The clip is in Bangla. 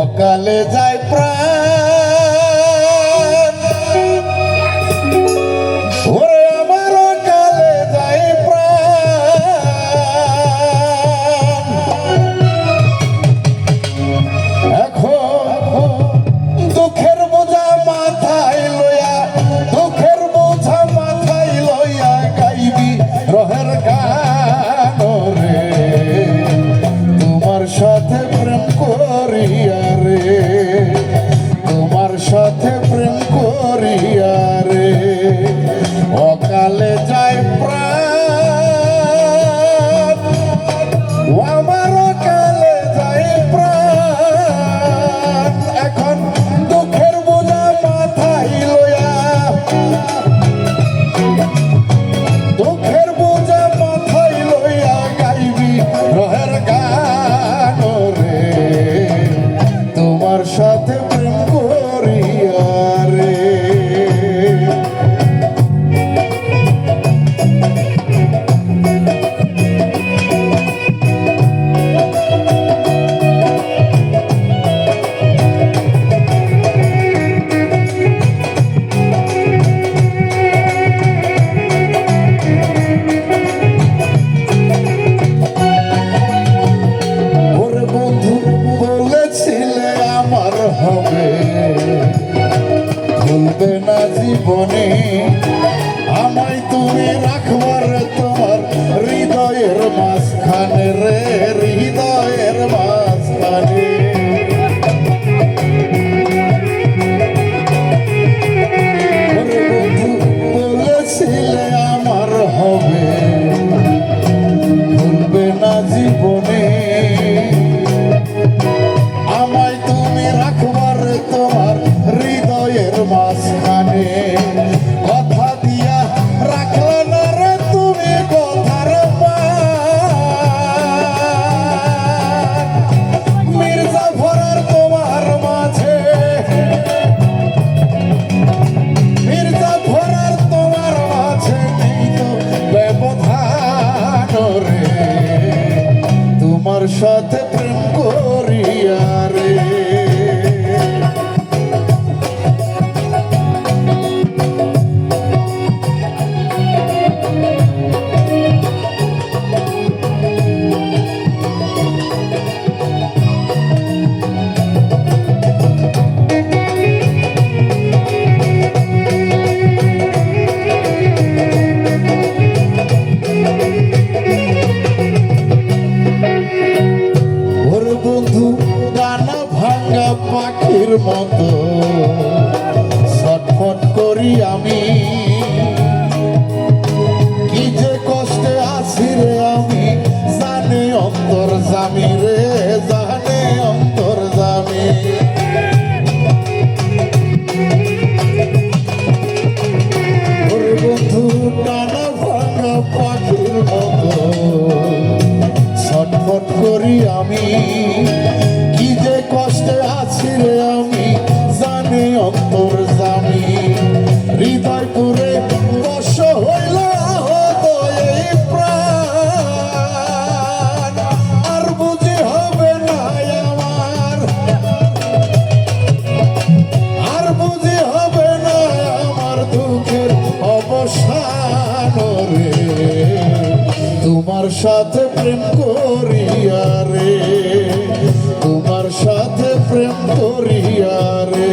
অকালে যায় প্রাণ, ওরে আমার অকালে যায় প্রাণ। এখন দুঃখের বোঝা মাথায় লইয়া, দুঃখের বোঝা মাথায় লইয়া গাইবি রহের গান রে, তোমার সাথে প্রেম করিয়া রে, তোমার সাথে প্রেম করিয়া রে। অকালে যায় প্রাণ, ও আমার অকালে যায় প্রাণ। এখন দুঃখের বোঝা মাথায় লইয়া, দুঃখের বোঝা মাথায় লইয়া গাইবি রহের গান রে, তোমার সাথে প্রেম করিয়া রে। ভুলবে না জীবনে আমায় তুমি রাখবার তোমার হৃদয়ের মাঝখানে রে, হৃদয়ের মাঝখানে। বন্ধু বলেছিলে আমার হবে, ভুলবে না জীবনে আমায় তুমি রাখবার তোমার হৃদয়ের মাঝখানে। কথা দিয়া রাখলে না রে তুমি কথার মান, মির্জা ভরার তোমার মাঝে, মির্জা ভরার তোমার মাঝে নেই তো ব্যবধান রে, তোমার সাথে প্রেম করিয়া রে। বন্ধু ডানা ভাঙা পাখির মতো ছটফট করি আমি, কি যে কষ্টে আছি রে আমি, জানে অন্তর জামি রে, জানে অন্তর জামি। বন্ধু ডানা ভাঙা পাখির মতো ছটফট করি আমি, কি যে কষ্টে আছি রে আমি, জানি অন্তর জানি। হৃদয় পুরে বর্ষ হইল এই প্রাণ, আর বুঝি হবে না আমার, আর বুঝি হবে না আমার দুঃখের অবসান রে, তোমার সাথে প্রেম করিয়া রে, তোমার সাথে প্রেম করিয়া রে।